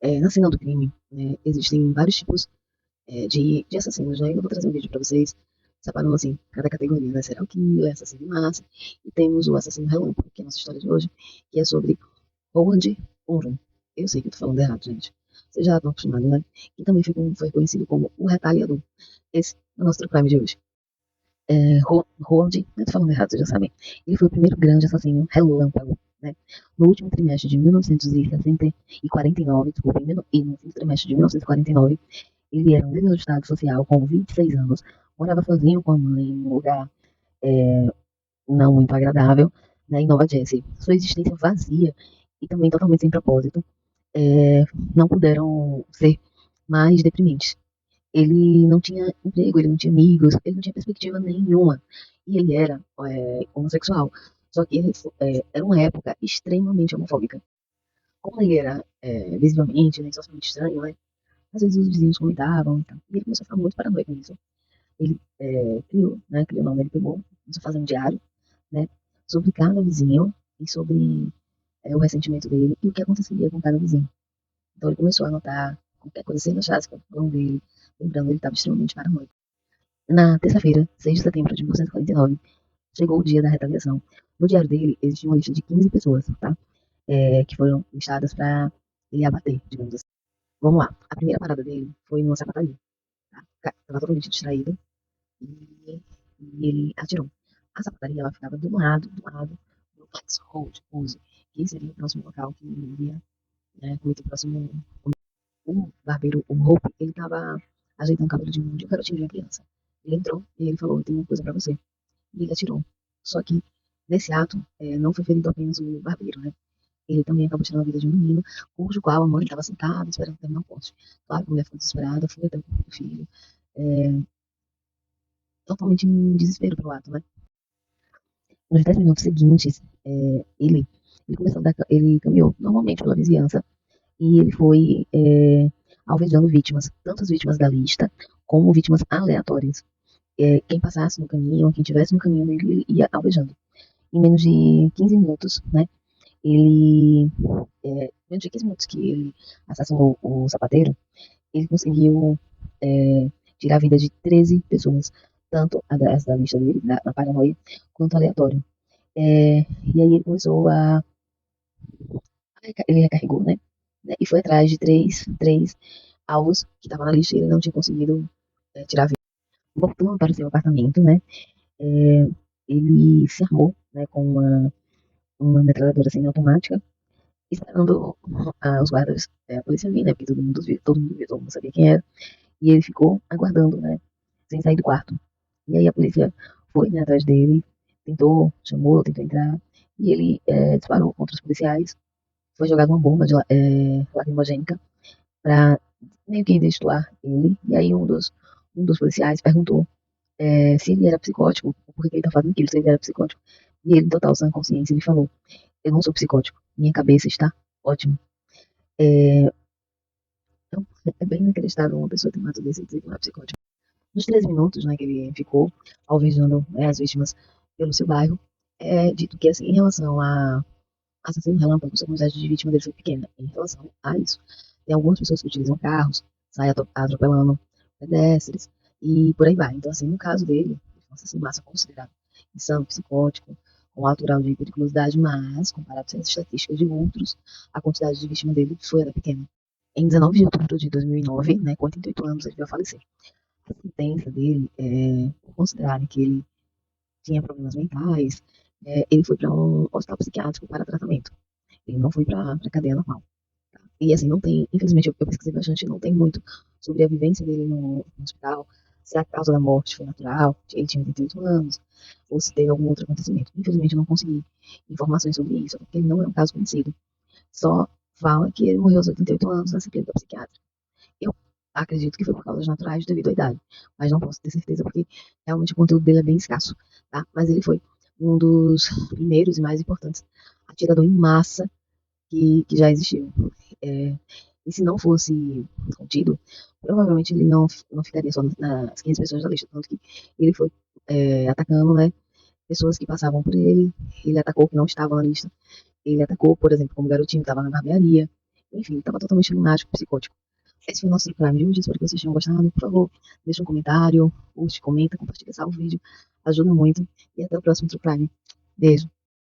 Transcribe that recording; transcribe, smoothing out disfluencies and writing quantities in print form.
Na cena do crime, né, existem vários tipos de assassinos, né? Eu vou trazer um vídeo pra vocês, separando assim, cada categoria, né? Serial killer, assassino em massa, e temos o assassino relâmpago, que é a nossa história de hoje, que é sobre Howard Unrum. Eu sei que eu tô falando errado, gente. Vocês já estão acostumados, né? Que também foi conhecido como o Retalhador. Esse é o nosso true crime de hoje. Howard, eu tô falando errado, vocês já sabem. Ele foi o primeiro grande assassino relâmpago, né? No último trimestre de 1949, desculpa, e no último trimestre de 1949, ele era um desajustado social com 26 anos, morava sozinho com a mãe em um lugar é, não muito agradável, né, em Nova Jersey. Sua existência vazia e também totalmente sem propósito é, não puderam ser mais deprimentes. Ele não tinha emprego, ele não tinha amigos, ele não tinha perspectiva nenhuma. E ele era homossexual. Só que ele era uma época extremamente homofóbica. Como ele era visivelmente, né, socialmente estranho, né, às vezes os vizinhos comentavam, então, e ele começou a ficar muito paranoico com isso. Ele criou não, ele pegou, começou a fazer um diário, né, sobre cada vizinho e sobre o ressentimento dele e o que aconteceria com cada vizinho. Então ele começou a anotar qualquer coisa sendo achasse falando dele, lembrando ele estava extremamente paranoico. Na terça-feira, 6 de setembro de 1949, chegou o dia da retaliação. No diário dele existia uma lista de 15 pessoas, tá? Que foram listadas para ele abater, digamos assim. Vamos lá. A primeira parada dele foi numa sapataria. Tá? Estava totalmente distraído e, e ele atirou. A sapataria ela ficava do lado do Flex Road, Use, que seria o próximo local que ele iria cometer o próximo. O barbeiro, o Hope, ele estava ajeitando o cabelo de um garotinho, de uma criança. Ele entrou e ele falou: Eu tenho uma coisa pra você. E ele atirou. Só que nesse ato, não foi ferido apenas o barbeiro, né? Ele também acabou tirando a vida de um menino, cujo qual a mãe estava sentada, esperando terminar o poste. Claro que a mulher ficou desesperada, foi até o corpo do filho, é, totalmente em desespero pelo ato, né? Nos 10 minutos seguintes, ele começou a dar, ele caminhou normalmente pela vizinhança e ele foi alvejando vítimas, tanto as vítimas da lista como vítimas aleatórias. Quem passasse no caminho, quem tivesse no caminho, ele ia alvejando. Em menos de 15 minutos, né? Ele, menos de 15 minutos que ele assassinou o sapateiro, ele conseguiu é, tirar a vida de 13 pessoas, tanto as da lista dele, na paranoia, quanto aleatório. E aí ele começou ele recarregou, né, e foi atrás de três alvos que estavam na lista e ele não tinha conseguido tirar a vida. Voltando para o seu apartamento, né, é, ele se armou, né, com uma metralhadora semiautomática, esperando os guardas, a polícia vir, né, porque todo mundo sabia quem era, e ele ficou aguardando, né, sem sair do quarto. E aí a polícia foi, né, atrás dele, tentou entrar, e ele disparou contra os policiais, foi jogada uma bomba de lacrimogênica para meio que destoar ele. E aí um dos policiais perguntou se ele era psicótico, por que ele tá fazendo aquilo, se ele era psicótico. E ele, em total sem consciência, ele falou: Eu não sou psicótico, minha cabeça está ótima. É, então, é bem inacreditável uma pessoa ter um ato desse e dizer que não é psicótico. Nos 13 minutos, né, que ele ficou alvejando as vítimas pelo seu bairro, é dito que, assim, em relação a assassino relâmpago, a quantidade de vítimas dele foi pequena. Em relação a isso, tem algumas pessoas que utilizam carros, saem atropelando pedestres e por aí vai. Então, assim, no caso dele, ele foi um assassino massa considerado insano, psicótico, com alto grau de periculosidade, mas, comparado com as estatísticas de outros, a quantidade de vítimas dele foi ainda pequena. Em 19 de outubro de 2009, né, com 88 anos, ele veio a falecer. A sentença dele, por considerarem que ele tinha problemas mentais, ele foi para um hospital psiquiátrico para tratamento. Ele não foi para cadeia normal. Tá? E assim, não tem, infelizmente, eu pesquisei bastante, não tem muito sobre a vivência dele no hospital, se a causa da morte foi natural, ele tinha 88 anos, ou se teve algum outro acontecimento. Infelizmente, eu não consegui informações sobre isso, porque não é um caso conhecido. Só fala que ele morreu aos 88 anos na clínica psiquiátrica. Eu acredito que foi por causas naturais devido à idade, mas não posso ter certeza porque realmente o conteúdo dele é bem escasso, tá? Mas ele foi um dos primeiros e mais importantes atirador em massa que já existiu. É, e se não fosse contido, provavelmente ele não ficaria só nas 15 pessoas da lista, tanto que ele foi atacando, né, pessoas que passavam por ele atacou que não estavam na lista, ele atacou, por exemplo, como garotinho que estava na barbearia, Enfim, tava totalmente lunático, psicótico. Esse foi o nosso True Crime de hoje. Espero que vocês tenham gostado. Por favor, deixa um comentário, curte, comenta, compartilha, salva o vídeo. Ajuda muito. E até o próximo True Crime. Beijo.